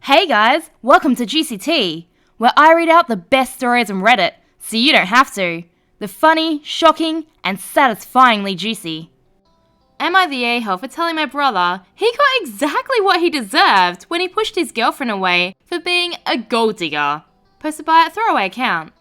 Hey guys, welcome to Juicy Tea, where I read out the best stories on Reddit, so you don't have to. The funny, shocking, and satisfyingly juicy. Am I the a-hole for telling my brother he got exactly what he deserved when he pushed his girlfriend away for being a gold digger? Posted by a throwaway account.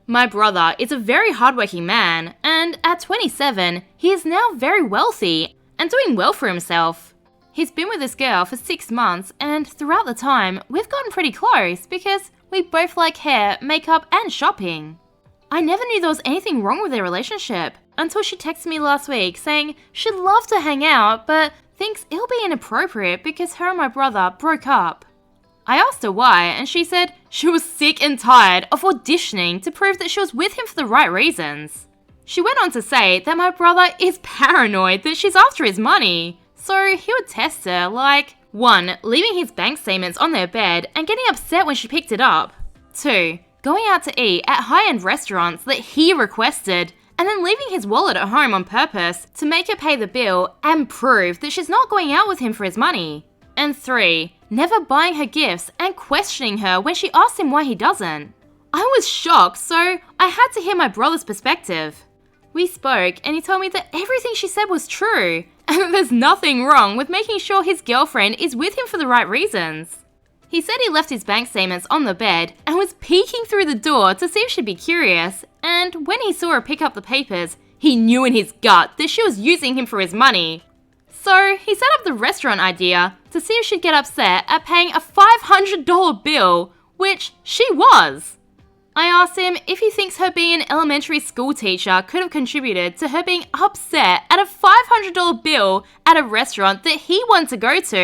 My brother is a very hardworking man, and at 27, he is now very wealthy and doing well for himself. He's been with this girl for 6 months, and throughout the time, we've gotten pretty close because we both like hair, makeup, and shopping. I never knew there was anything wrong with their relationship until she texted me last week saying she'd love to hang out, but thinks it'll be inappropriate because her and my brother broke up. I asked her why, and she said she was sick and tired of auditioning to prove that she was with him for the right reasons. She went on to say that my brother is paranoid that she's after his money. So he would test her, like 1. Leaving his bank statements on their bed and getting upset when she picked it up. 2. Going out to eat at high-end restaurants that he requested, and then leaving his wallet at home on purpose to make her pay the bill and prove that she's not going out with him for his money. And 3. Never buying her gifts and questioning her when she asked him why he doesn't. I was shocked, so I had to hear my brother's perspective. We spoke, and he told me that everything she said was true, and that there's nothing wrong with making sure his girlfriend is with him for the right reasons. He said he left his bank statements on the bed and was peeking through the door to see if she'd be curious, and when he saw her pick up the papers, he knew in his gut that she was using him for his money. So he set up the restaurant idea to see if she'd get upset at paying a $500 bill, which she was. I asked him if he thinks her being an elementary school teacher could have contributed to her being upset at a $500 bill at a restaurant that he wanted to go to,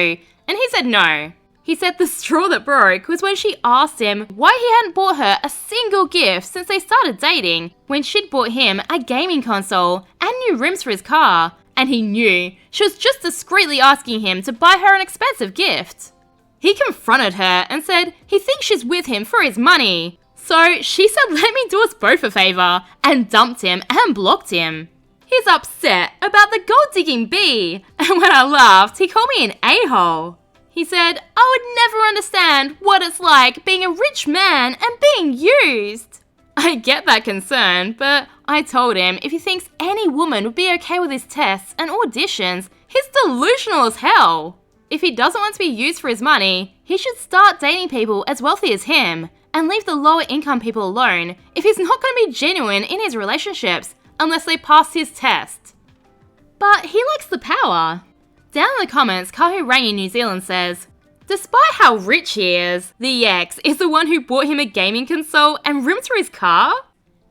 and he said no. He said the straw that broke was when she asked him why he hadn't bought her a single gift since they started dating, when she'd bought him a gaming console and new rims for his car, and he knew she was just discreetly asking him to buy her an expensive gift. He confronted her and said he thinks she's with him for his money. So she said let me do us both a favour and dumped him and blocked him. He's upset about the gold digging bee, and when I laughed, he called me an a-hole. He said I would never understand what it's like being a rich man and being used. I get that concern, but I told him if he thinks any woman would be okay with his tests and auditions, he's delusional as hell. If he doesn't want to be used for his money, he should start dating people as wealthy as him, and leave the lower income people alone if he's not going to be genuine in his relationships unless they pass his test. But he likes the power. Down in the comments, Kahurangi New Zealand says, despite how rich he is, the ex is the one who bought him a gaming console and rims for his car?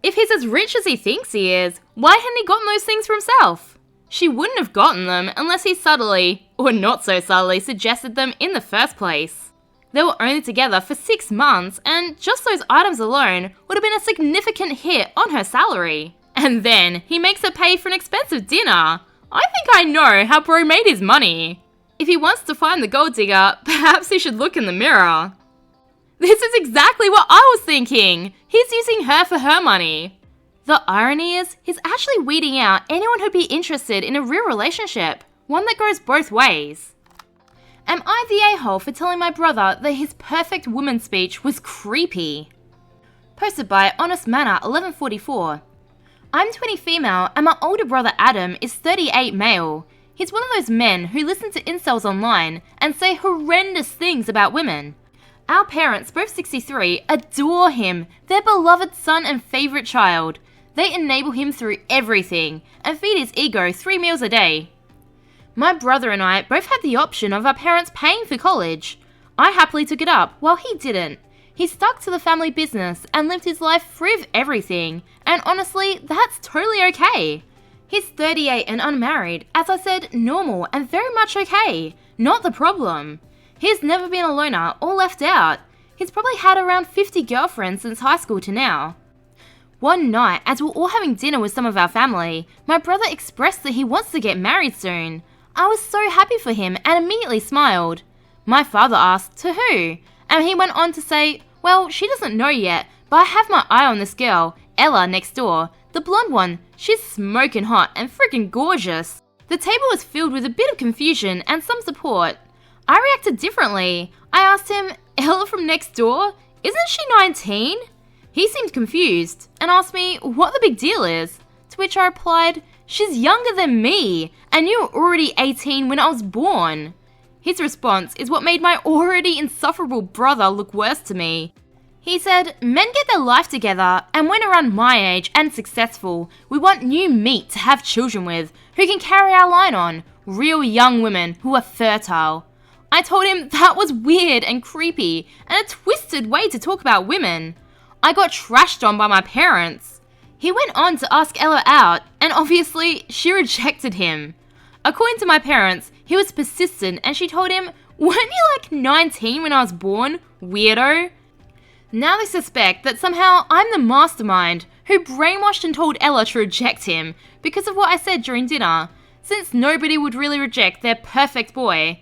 If he's as rich as he thinks he is, why hadn't he gotten those things for himself? She wouldn't have gotten them unless he subtly, or not so subtly, suggested them in the first place. They were only together for 6 months, and just those items alone would have been a significant hit on her salary. And then he makes her pay for an expensive dinner. I think I know how bro made his money. If he wants to find the gold digger, perhaps he should look in the mirror. This is exactly what I was thinking. He's using her for her money. The irony is, he's actually weeding out anyone who'd be interested in a real relationship, one that goes both ways. Am I the a-hole for telling my brother that his perfect woman speech was creepy? Posted by Honest Manor 1144. I'm 20 female and my older brother Adam is 38 male. He's one of those men who listen to incels online and say horrendous things about women. Our parents, both 63, adore him, their beloved son and favourite child. They enable him through everything and feed his ego 3 meals a day. My brother and I both had the option of our parents paying for college. I happily took it up, while he didn't. He stuck to the family business and lived his life free of everything, and honestly, that's totally okay. He's 38 and unmarried, as I said, normal and very much okay, not the problem. He's never been a loner or left out. He's probably had around 50 girlfriends since high school to now. One night, as we were all having dinner with some of our family, my brother expressed that he wants to get married soon. I was so happy for him and immediately smiled. My father asked, to who? And he went on to say, well, she doesn't know yet, but I have my eye on this girl, Ella next door, the blonde one. She's smoking hot and freaking gorgeous. The table was filled with a bit of confusion and some support. I reacted differently. I asked him, Ella from next door? Isn't she 19? He seemed confused and asked me what the big deal is, to which I replied, she's younger than me, and you were already 18 when I was born. His response is what made my already insufferable brother look worse to me. He said, men get their life together, and when around my age and successful, we want new meat to have children with, who can carry our line on, real young women who are fertile. I told him that was weird and creepy, and a twisted way to talk about women. I got trashed on by my parents. He went on to ask Ella out, and obviously, she rejected him. According to my parents, he was persistent and she told him, weren't you like 19 when I was born, weirdo? Now they suspect that somehow I'm the mastermind who brainwashed and told Ella to reject him because of what I said during dinner, since nobody would really reject their perfect boy.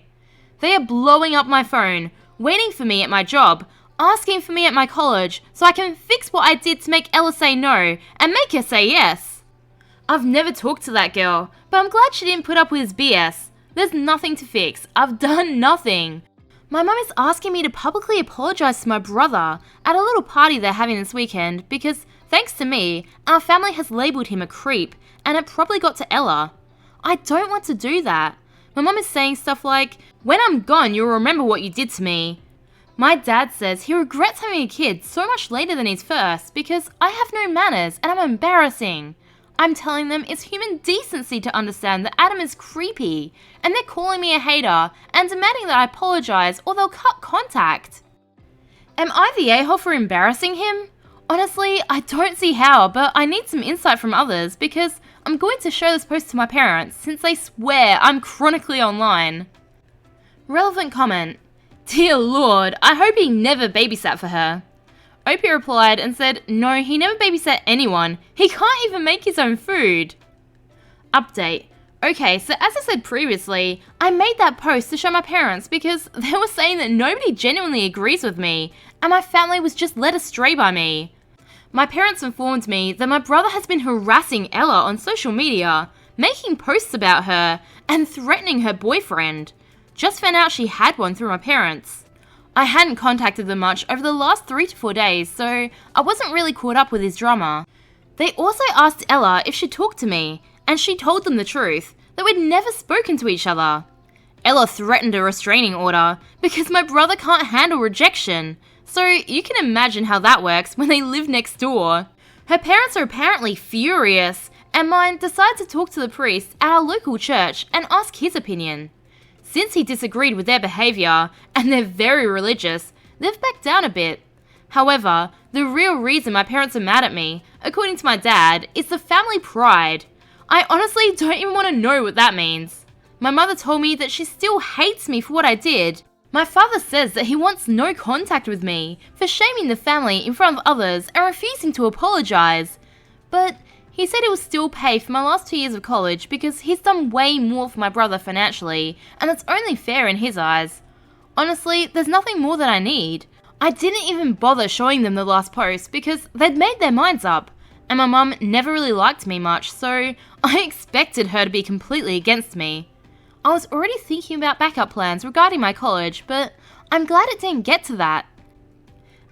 They are blowing up my phone, waiting for me at my job, asking for me at my college so I can fix what I did to make Ella say no and make her say yes. I've never talked to that girl, but I'm glad she didn't put up with his BS. There's nothing to fix. I've done nothing. My mum is asking me to publicly apologise to my brother at a little party they're having this weekend because, thanks to me, our family has labelled him a creep and it probably got to Ella. I don't want to do that. My mum is saying stuff like, when I'm gone you'll remember what you did to me. My dad says he regrets having a kid so much later than his first because I have no manners and I'm embarrassing. I'm telling them it's human decency to understand that Adam is creepy, and they're calling me a hater and demanding that I apologise or they'll cut contact. Am I the a-hole for embarrassing him? Honestly, I don't see how, but I need some insight from others because I'm going to show this post to my parents since they swear I'm chronically online. Relevant comment. Dear Lord, I hope he never babysat for her. Opie replied and said, no, he never babysat anyone. He can't even make his own food. Update. Okay, so as I said previously, I made that post to show my parents because they were saying that nobody genuinely agrees with me and my family was just led astray by me. My parents informed me that my brother has been harassing Ella on social media, making posts about her and threatening her boyfriend. Just found out she had one through my parents. I hadn't contacted them much over the last 3 to 4 days, so I wasn't really caught up with his drama. They also asked Ella if she'd talk to me, and she told them the truth, that we'd never spoken to each other. Ella threatened a restraining order because my brother can't handle rejection, so you can imagine how that works when they live next door. Her parents are apparently furious, and mine decided to talk to the priest at our local church and ask his opinion. Since he disagreed with their behaviour, and they're very religious, they've backed down a bit. However, the real reason my parents are mad at me, according to my dad, is the family pride. I honestly don't even want to know what that means. My mother told me that she still hates me for what I did. My father says that he wants no contact with me for shaming the family in front of others and refusing to apologise. But he said he will still pay for my last 2 years of college because he's done way more for my brother financially, and it's only fair in his eyes. Honestly, there's nothing more that I need. I didn't even bother showing them the last post because they'd made their minds up, and my mum never really liked me much, so I expected her to be completely against me. I was already thinking about backup plans regarding my college, but I'm glad it didn't get to that.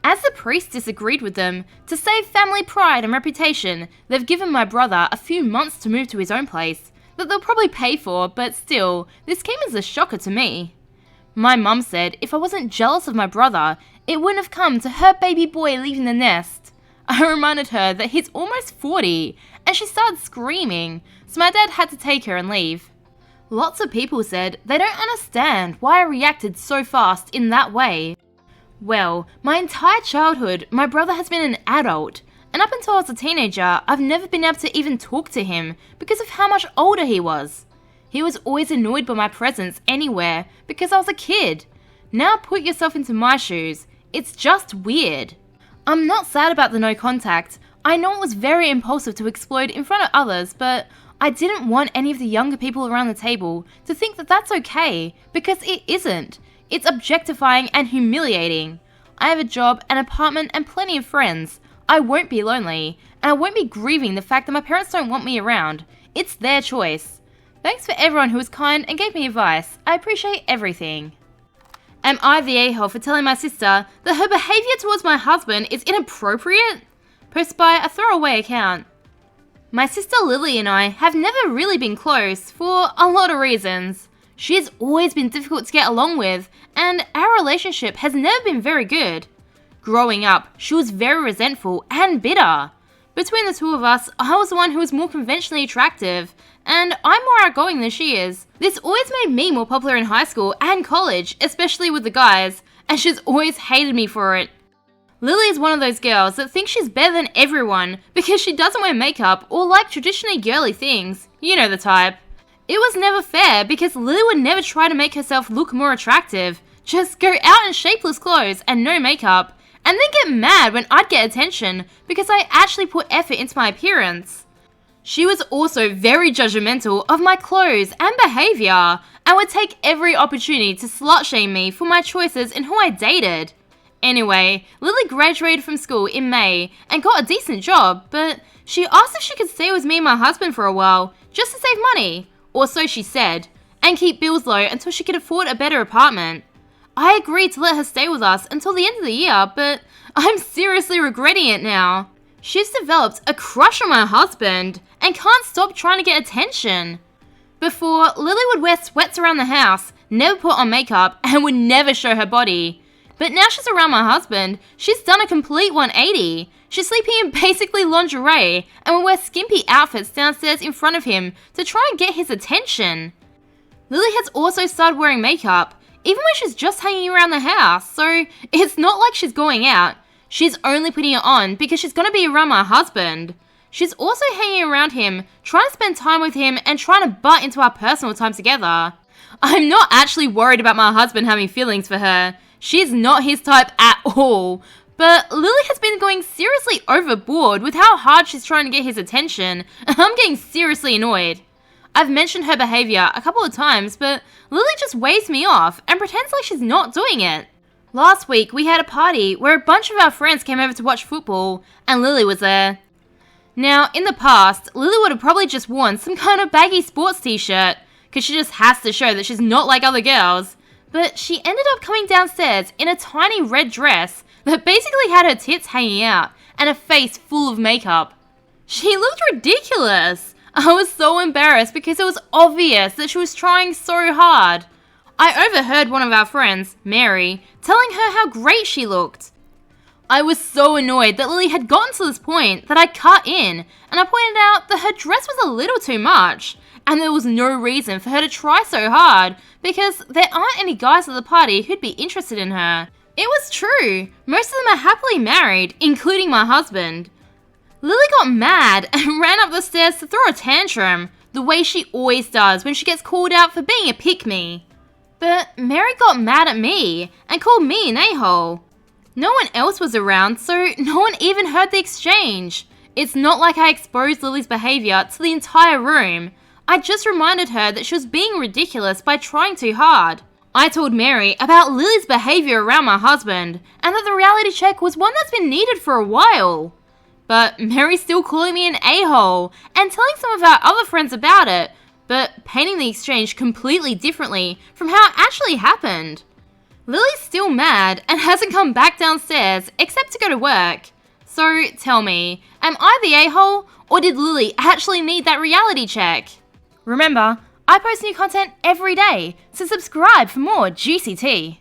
As the priest disagreed with them, to save family pride and reputation, they've given my brother a few months to move to his own place, that they'll probably pay for, but still, this came as a shocker to me. My mum said if I wasn't jealous of my brother, it wouldn't have come to her baby boy leaving the nest. I reminded her that he's almost 40, and she started screaming, so my dad had to take her and leave. Lots of people said they don't understand why I reacted so fast in that way. Well, my entire childhood, my brother has been an adult, and up until I was a teenager, I've never been able to even talk to him because of how much older he was. He was always annoyed by my presence anywhere because I was a kid. Now put yourself into my shoes. It's just weird. I'm not sad about the no contact. I know it was very impulsive to explode in front of others, but I didn't want any of the younger people around the table to think that that's okay, because it isn't. It's objectifying and humiliating. I have a job, an apartment, and plenty of friends. I won't be lonely, and I won't be grieving the fact that my parents don't want me around. It's their choice. Thanks for everyone who was kind and gave me advice. I appreciate everything. Am I the a-hole for telling my sister that her behaviour towards my husband is inappropriate? Posted by a throwaway account. My sister Lily and I have never really been close for a lot of reasons. She has always been difficult to get along with, and our relationship has never been very good. Growing up, she was very resentful and bitter. Between the two of us, I was the one who was more conventionally attractive, and I'm more outgoing than she is. This always made me more popular in high school and college, especially with the guys, and she's always hated me for it. Lily is one of those girls that thinks she's better than everyone because she doesn't wear makeup or like traditionally girly things. You know the type. It was never fair because Lily would never try to make herself look more attractive. Just go out in shapeless clothes and no makeup, and then get mad when I'd get attention because I actually put effort into my appearance. She was also very judgmental of my clothes and behaviour, and would take every opportunity to slut-shame me for my choices in who I dated. Anyway, Lily graduated from school in May and got a decent job, but she asked if she could stay with me and my husband for a while, just to save money, or so she said, and keep bills low until she could afford a better apartment. I agreed to let her stay with us until the end of the year, but I'm seriously regretting it now. She's developed a crush on my husband and can't stop trying to get attention. Before, Lily would wear sweats around the house, never put on makeup, and would never show her body. But now she's around my husband, she's done a complete 180. She's sleeping in basically lingerie and will wear skimpy outfits downstairs in front of him to try and get his attention. Lily has also started wearing makeup, even when she's just hanging around the house, so it's not like she's going out. She's only putting it on because she's going to be around my husband. She's also hanging around him, trying to spend time with him and trying to butt into our personal time together. I'm not actually worried about my husband having feelings for her. She's not his type at all. But Lily has been going seriously overboard with how hard she's trying to get his attention, and I'm getting seriously annoyed. I've mentioned her behaviour a couple of times, but Lily just waves me off and pretends like she's not doing it. Last week, we had a party where a bunch of our friends came over to watch football, and Lily was there. Now, in the past, Lily would have probably just worn some kind of baggy sports t-shirt, because she just has to show that she's not like other girls. But she ended up coming downstairs in a tiny red dress that basically had her tits hanging out and a face full of makeup. She looked ridiculous. I was so embarrassed because it was obvious that she was trying so hard. I overheard one of our friends, Mary, telling her how great she looked. I was so annoyed that Lily had gotten to this point that I cut in, and I pointed out that her dress was a little too much, and there was no reason for her to try so hard because there aren't any guys at the party who'd be interested in her. It was true. Most of them are happily married, including my husband. Lily got mad and ran up the stairs to throw a tantrum, the way she always does when she gets called out for being a pick-me. But Mary got mad at me and called me an a-hole. No one else was around, so no one even heard the exchange. It's not like I exposed Lily's behaviour to the entire room. I just reminded her that she was being ridiculous by trying too hard. I told Mary about Lily's behaviour around my husband, and that the reality check was one that's been needed for a while. But Mary's still calling me an a-hole, and telling some of our other friends about it, but painting the exchange completely differently from how it actually happened. Lily's still mad, and hasn't come back downstairs, except to go to work. So, tell me, am I the a-hole, or did Lily actually need that reality check? Remember, I post new content every day, so subscribe for more juicy tea.